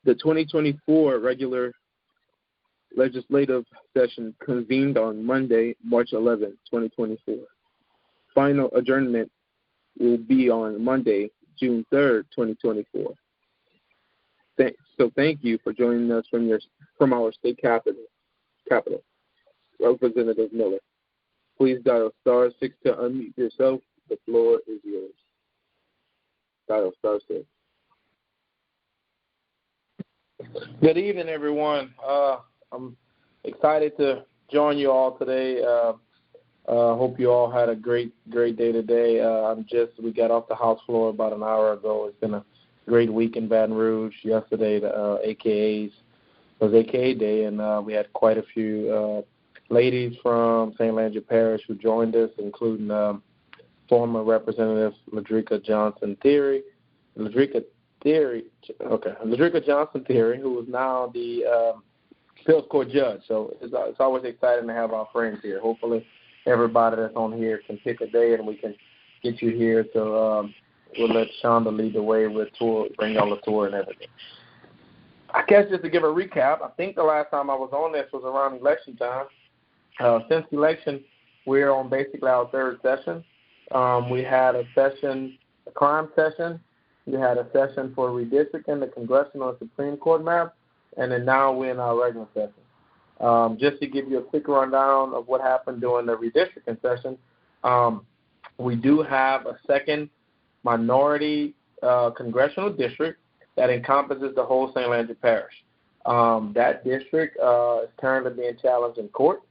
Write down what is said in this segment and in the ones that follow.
The 2024 regular legislative session convened on Monday, March 11, 2024. Final adjournment will be on Monday, June 3rd, 2024. So thank you for joining us from our state capital. Representative Miller. Please dial *6 to unmute yourself. The floor is yours. Dial *6. Good evening, everyone. I'm excited to join you all today. Hope you all had a great day today. We got off the House floor about an hour ago. It's been a great week in Baton Rouge. Yesterday, the AKAs was AKA Day, and we had quite a few ladies from St. Landry Parish who joined us, including former Representative Ladrika Johnson Theory, Ladrika Johnson Theory, who is now the appeals court judge. So it's always exciting to have our friends here. Hopefully, everybody that's on here can pick a day, and we can get you here. So we'll let Shonda lead the way with tour, bring y'all a tour and everything. I guess just to give a recap, I think the last time I was on this was around election time. Since the election, we're on basically our third session. We had a crime session. We had a session for redistricting, the congressional and Supreme Court map, and then now we're in our regular session. Just to give you a quick rundown of what happened during the redistricting session, we do have a second minority congressional district that encompasses the whole St. Landry Parish. That district is currently being challenged in court.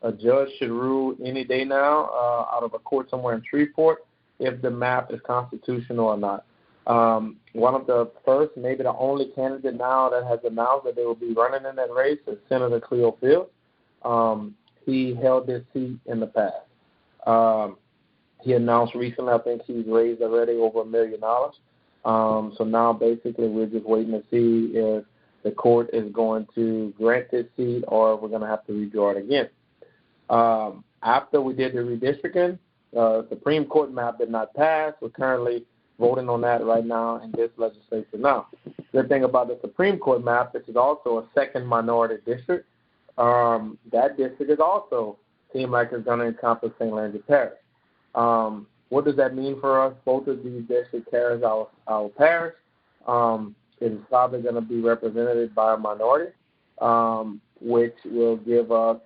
A judge should rule any day now out of a court somewhere in Shreveport if the map is constitutional or not. One of the first, maybe the only candidate now that has announced that they will be running in that race is Senator Cleo Fields. He held this seat in the past. He announced recently, I think he's raised already over $1 million. So now basically we're just waiting to see if the court is going to grant this seat or we're going to have to redraw it again. After we did the redistricting, Supreme Court map did not pass. We're currently voting on that right now in this legislature now. The thing about the Supreme Court map, this is also a second minority district. That district is also seems like it's going to encompass St. Landry Parish. What does that mean for us? Both of these districts carries our parish. It is probably going to be represented by a minority, which will give us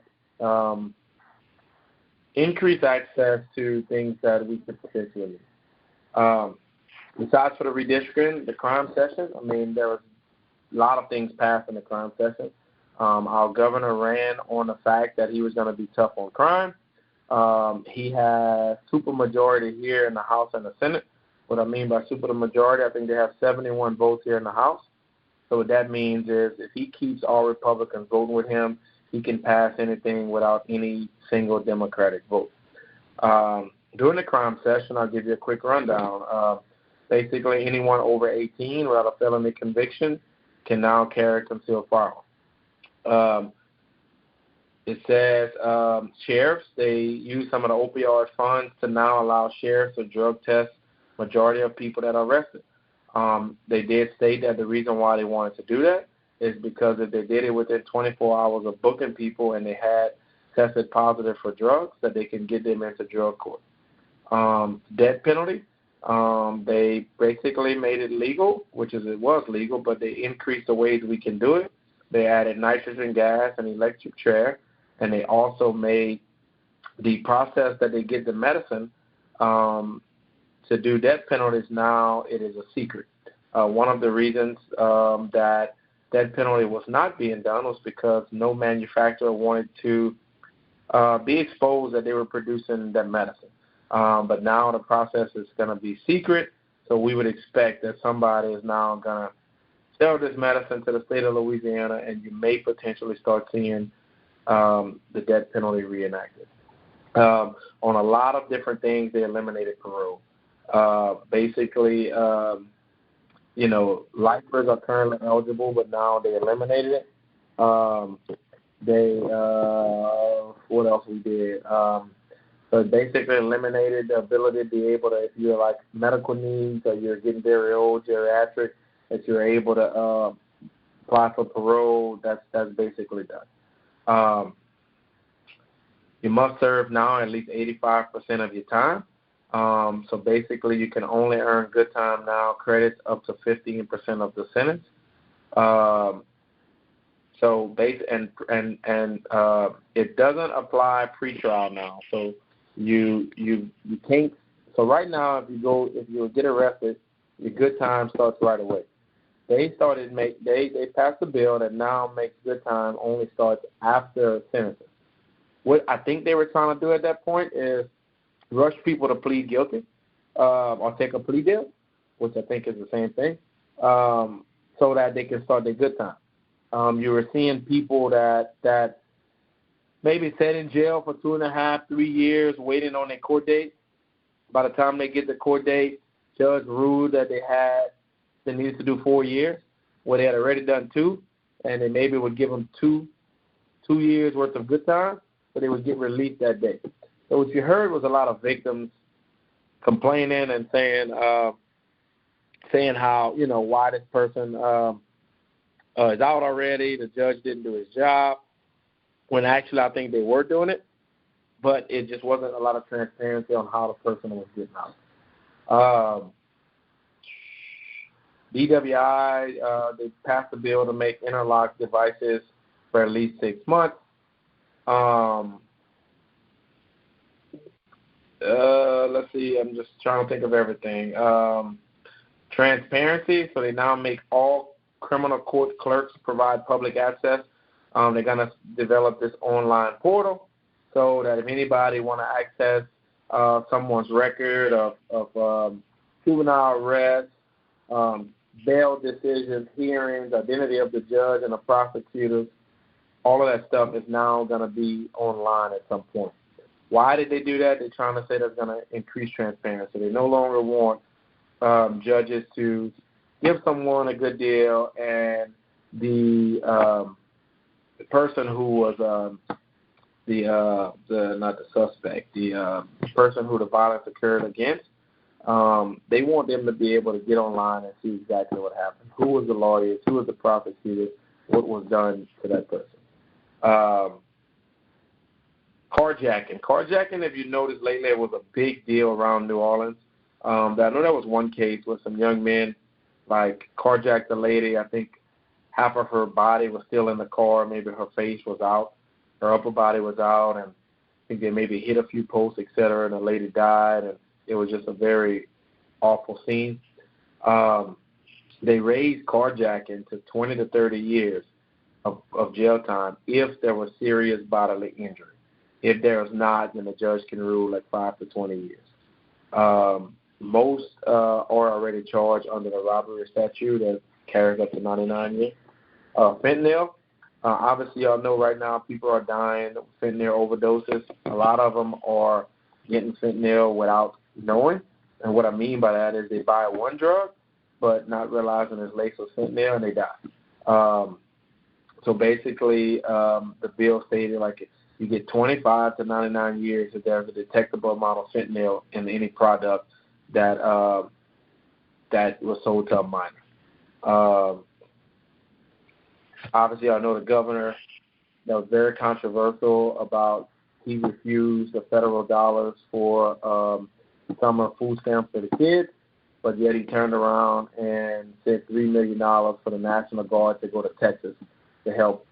increased access to things that we could potentially need. Besides for the redistricting, the crime session, there was a lot of things passed in the crime session. Our governor ran on the fact that he was going to be tough on crime. He has supermajority here in the House and the Senate. What I mean by supermajority, I think they have 71 votes here in the House. So what that means is if he keeps all Republicans voting with him, he can pass anything without any single Democratic vote. During the crime session, I'll give you a quick rundown. Basically, anyone over 18 without a felony conviction can now carry a concealed firearm. It says sheriffs, they use some of the opioid funds to now allow sheriffs to drug test majority of people that are arrested. They did state that the reason why they wanted to do that is because if they did it within 24 hours of booking people and they had tested positive for drugs, that they can get them into drug court. Death penalty, they basically made it legal, it was legal, but they increased the ways we can do it. They added nitrogen gas and electric chair, and they also made the process that they get the medicine to do death penalties now, it is a secret. One of the reasons that death penalty was not being done was because no manufacturer wanted to be exposed that they were producing that medicine. But now the process is going to be secret, so we would expect that somebody is now going to sell this medicine to the state of Louisiana, and you may potentially start seeing the death penalty reenacted. On a lot of different things, they eliminated parole. Basically, lifers are currently eligible, but now they eliminated it. What else we did? So basically eliminated the ability to be able to, if you're like medical needs or you're getting very old, geriatric, that you're able to apply for parole, that's basically done. You must serve now at least 85% of your time. So basically, you can only earn good time now credits up to 15% of the sentence. It doesn't apply pre-trial now. So you can't. So right now, if you get arrested, your good time starts right away. They passed a bill that now makes good time only starts after sentencing. What I think they were trying to do at that point is rush people to plead guilty or take a plea deal, which I think is the same thing, so that they can start their good time. You were seeing people that maybe sat in jail for 2.5, 3 years waiting on their court date. By the time they get the court date, judge ruled that they needed to do 4 years, where they had already done 2, and they maybe would give them two years worth of good time, but they would get released that day. So what you heard was a lot of victims complaining and saying how, why this person is out already. The judge didn't do his job, when actually I think they were doing it, but it just wasn't a lot of transparency on how the person was getting out. DWI, they passed a bill to make interlock devices for at least 6 months. Let's see, I'm just trying to think of everything. Transparency, so they now make all criminal court clerks provide public access. They're going to develop this online portal so that if anybody want to access someone's record of juvenile arrest, bail decisions, hearings, identity of the judge and the prosecutors, all of that stuff is now going to be online at some point. Why did they do that? They're trying to say that's going to increase transparency. They no longer want judges to give someone a good deal and the person who was not the suspect, the person who the violence occurred against, they want them to be able to get online and see exactly what happened. Who was the lawyers? Who was the prosecutor? What was done to that person? Carjacking, if you noticed lately, it was a big deal around New Orleans. I know there was one case where some young men, carjacked a lady. I think half of her body was still in the car. Maybe her face was out. Her upper body was out. And I think they maybe hit a few posts, et cetera, and the lady died. And it was just a very awful scene. They raised carjacking to 20 to 30 years of jail time if there was serious bodily injury. If there is not, then the judge can rule 5 to 20 years. Most are already charged under the robbery statute that carries up to 99 years. Fentanyl, obviously y'all know right now people are dying of fentanyl overdoses. A lot of them are getting fentanyl without knowing. And what I mean by that is they buy one drug, but not realizing it's laced with fentanyl, and they die. So basically, the bill stated you get 25 to 99 years if there's a detectable amount of fentanyl in any product that was sold to a minor. Obviously, I know the governor, that was very controversial about he refused the federal dollars for summer food stamps for the kids, but yet he turned around and said $3 million for the National Guard to go to Texas to help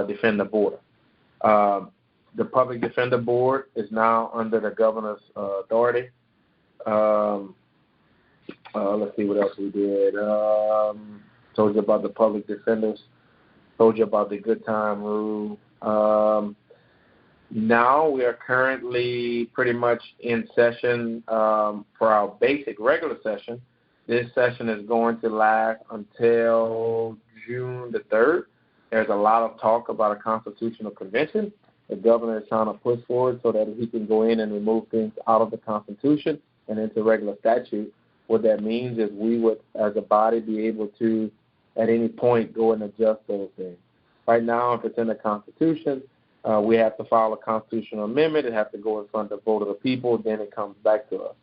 defend the border. The Public Defender Board is now under the governor's authority. Let's see what else we did. Told you about the public defenders. Told you about the good time rule. Now we are currently pretty much in session for our basic regular session. This session is going to last until June the 3rd. There's a lot of talk about a constitutional convention. The governor is trying to push forward so that he can go in and remove things out of the Constitution and into regular statute. What that means is we would, as a body, be able to, at any point, go and adjust those things. Right now, if it's in the Constitution, we have to file a constitutional amendment. It has to go in front of the vote of the people. Then it comes back to us.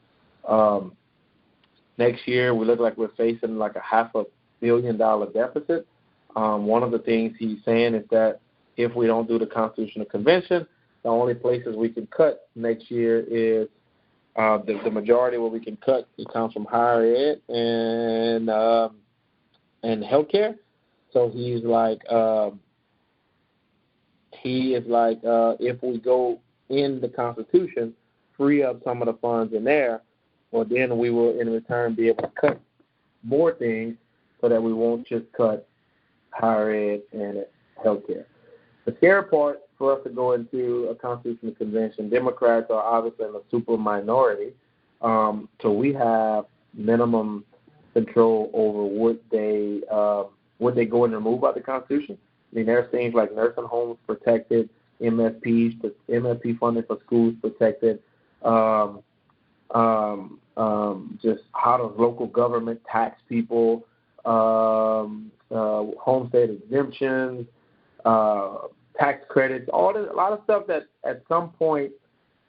Next year, we look like we're facing a $500 million deficit. One of the things he's saying is that if we don't do the Constitutional Convention, the only places we can cut next year is the majority where we can cut. It comes from higher ed and healthcare. So he's like, if we go in the Constitution, free up some of the funds in there, well, then we will in return be able to cut more things so that we won't just cut higher ed and healthcare. The scary part for us to go into a constitutional convention, Democrats are obviously in a super minority, so we have minimum control over what they go and remove out the Constitution. I mean, there's things like nursing homes protected, MSP funding for schools protected, just how does local government tax people, homestead exemptions, tax credits, a lot of stuff that at some point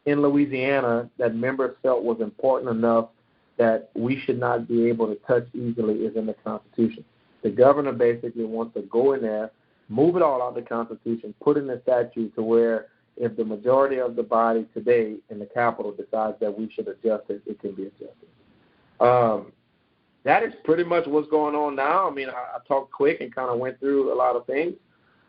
in Louisiana that members felt was important enough that we should not be able to touch easily is in the Constitution. The governor basically wants to go in there, move it all out of the Constitution, put in a statute to where if the majority of the body today in the Capitol decides that we should adjust it, it can be adjusted. That is pretty much what's going on now. I mean, I talked quick and kind of went through a lot of things.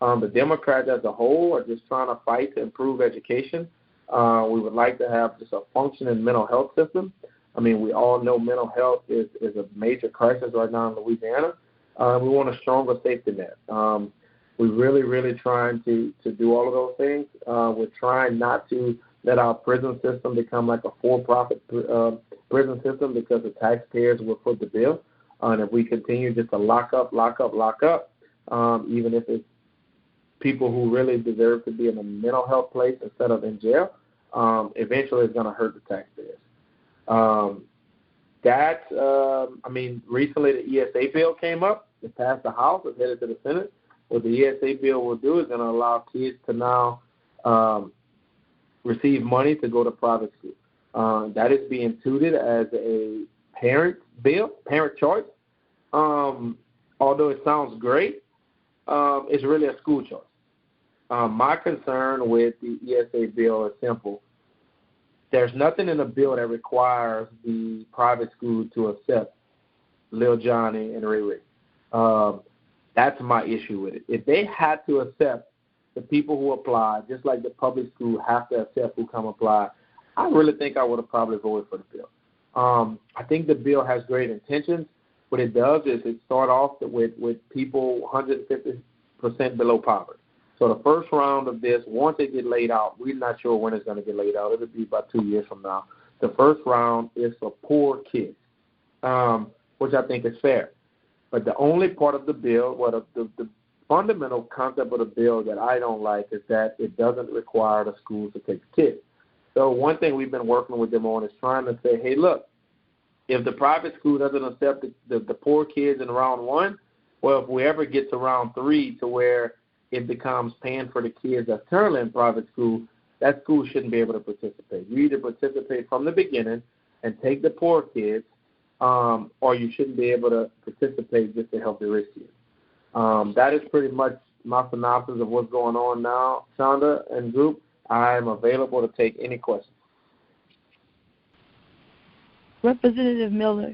The Democrats as a whole are just trying to fight to improve education. We would like to have just a functioning mental health system. I mean, we all know mental health is a major crisis right now in Louisiana. We want a stronger safety net. We're really, really trying to do all of those things. We're trying not to let our prison system become like a for-profit prison system because the taxpayers will foot the bill. And if we continue just to lock up, even if it's people who really deserve to be in a mental health place instead of in jail, eventually it's going to hurt the taxpayers. Recently the ESA bill came up. It passed the House. It's headed to the Senate. What the ESA bill will do is going to allow kids to now receive money to go to private school. That is being touted as a parent bill, parent choice. Although it sounds great, it's really a school choice. My concern with the ESA bill is simple. There's nothing in the bill that requires the private school to accept Lil Johnny and Ray Ray. That's my issue with it. If they had to accept the people who apply, just like the public school have to accept who come apply, I really think I would have probably voted for the bill. I think the bill has great intentions. What it does is it starts off with people 150% below poverty. So the first round of this, once it gets laid out, we're not sure when it's going to get laid out. It'll be about 2 years from now. The first round is for poor kids, which I think is fair. But the only part of the bill, the fundamental concept of the bill that I don't like is that it doesn't require the schools to take the kids. So one thing we've been working with them on is trying to say, hey, look, if the private school doesn't accept the poor kids in round one, well, if we ever get to round three to where it becomes paying for the kids that's currently in private school, that school shouldn't be able to participate. You either participate from the beginning and take the poor kids, or you shouldn't be able to participate just to help the rich kids. That is pretty much my synopsis of what's going on now. Shonda and group, I am available to take any questions. Representative Miller,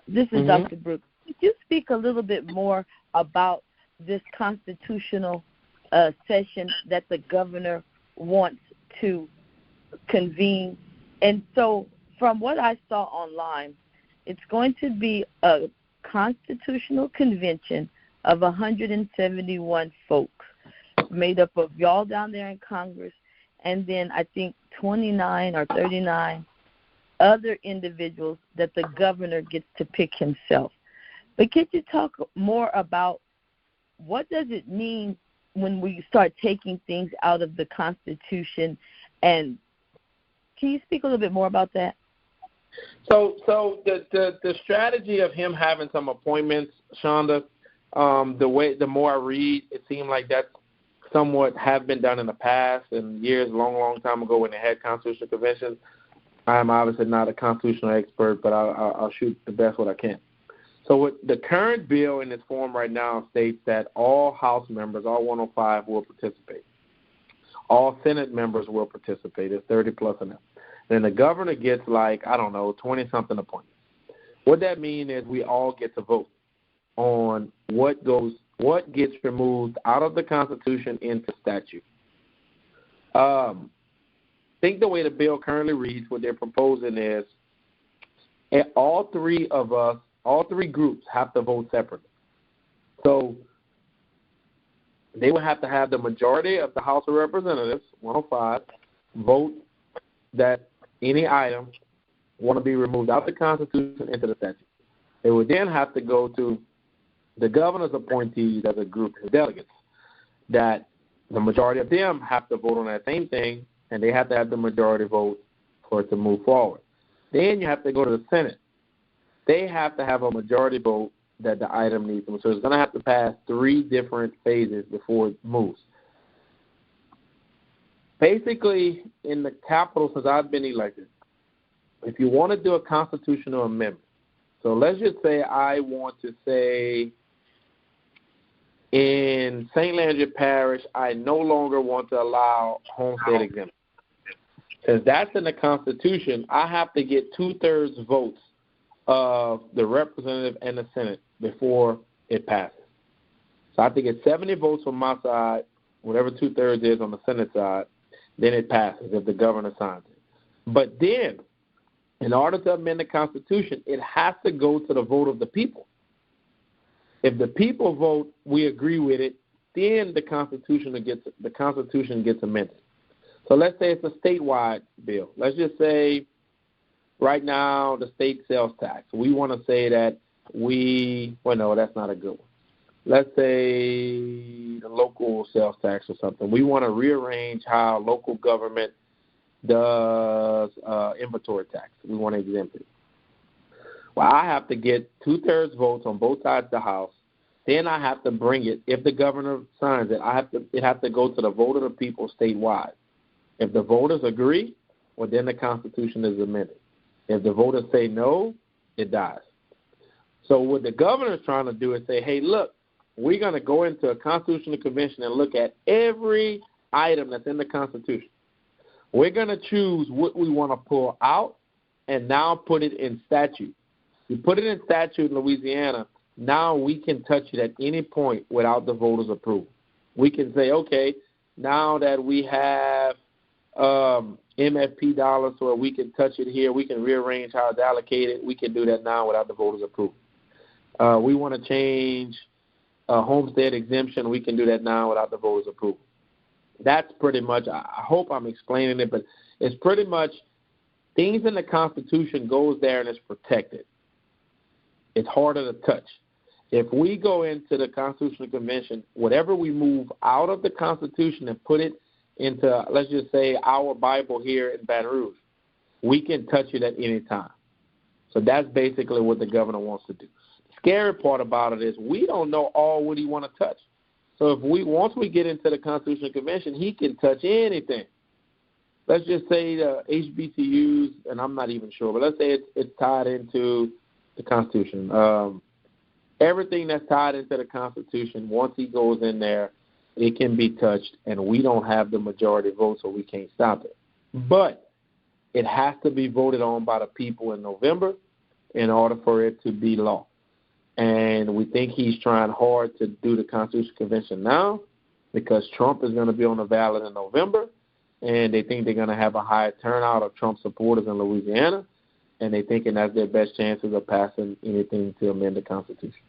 this is Dr. Brooks. Could you speak a little bit more about this constitutional session that the governor wants to convene? And so from what I saw online, it's going to be a constitutional convention of 171 folks made up of y'all down there in Congress, and then I think 29 or 39 other individuals that the governor gets to pick himself. But could you talk more about what does it mean when we start taking things out of the Constitution? And can you speak a little bit more about that? So the strategy of him having some appointments, Shonda, the more I read, it seemed like that's somewhat have been done in the past and years, long time ago when they had constitutional conventions. I'm obviously not a constitutional expert, but I'll shoot the best what I can. So what the current bill in its form right now states that all House members, all 105, will participate. All Senate members will participate. It's 30 plus of them. Then the governor gets 20-something appointments. What that means is we all get to vote on what gets removed out of the Constitution into statute. I think the way the bill currently reads, what they're proposing is all three groups have to vote separately. So they would have to have the majority of the House of Representatives, 105, vote that any item want to be removed out of the Constitution into the statute. They would then have to go to the governor's appointees as a group of delegates, that the majority of them have to vote on that same thing, and they have to have the majority vote for it to move forward. Then you have to go to the Senate. They have to have a majority vote that the item needs. So it's going to have to pass 3 different phases before it moves. Basically, in the Capitol, since I've been elected, if you want to do a constitutional amendment, so let's just say I want to say in St. Landry Parish, I no longer want to allow homestead exemption. Since that's in the Constitution, I have to get 2/3 votes of the representative and the Senate before it passes. So I have to get 70 votes from my side, whatever 2/3 is on the Senate side, then it passes if the governor signs it. But then, in order to amend the Constitution, it has to go to the vote of the people. If the people vote, we agree with it, then the Constitution gets amended. So let's say it's a statewide bill. Let's just say right now the state sales tax. We want to say that no, that's not a good one. Let's say the local sales tax or something. We want to rearrange how local government does inventory tax. We want to exempt it. Well, I have to get 2/3 votes on both sides of the House. Then I have to bring it. If the governor signs it, it has to go to the vote of the people statewide. If the voters agree, well, then the Constitution is amended. If the voters say no, it dies. So what the governor is trying to do is say, hey, look, we're going to go into a constitutional convention and look at every item that's in the Constitution. We're going to choose what we want to pull out and now put it in statute. You put it in statute in Louisiana, now we can touch it at any point without the voters' approval. We can say, okay, now that we have MFP dollars so we can touch it here, we can rearrange how it's allocated, we can do that now without the voters' approval. We want to change homestead exemption, we can do that now without the voters' approval. That's pretty much, I hope I'm explaining it, but it's pretty much things in the Constitution goes there and it's protected. It's harder to touch. If we go into the Constitutional Convention, whatever we move out of the Constitution and put it into, let's just say, our Bible here in Baton Rouge, we can touch it at any time. So that's basically what the governor wants to do. The scary part about it is we don't know all what he want to touch. So once we get into the Constitutional Convention, he can touch anything. Let's just say the HBCUs, and I'm not even sure, but let's say it's tied into the Constitution. Everything that's tied into the Constitution, once he goes in there, it can be touched, and we don't have the majority vote, so we can't stop it. But it has to be voted on by the people in November in order for it to be law. And we think he's trying hard to do the Constitutional Convention now because Trump is going to be on the ballot in November, and they think they're going to have a high turnout of Trump supporters in Louisiana, and they're thinking that's their best chances of passing anything to amend the Constitution.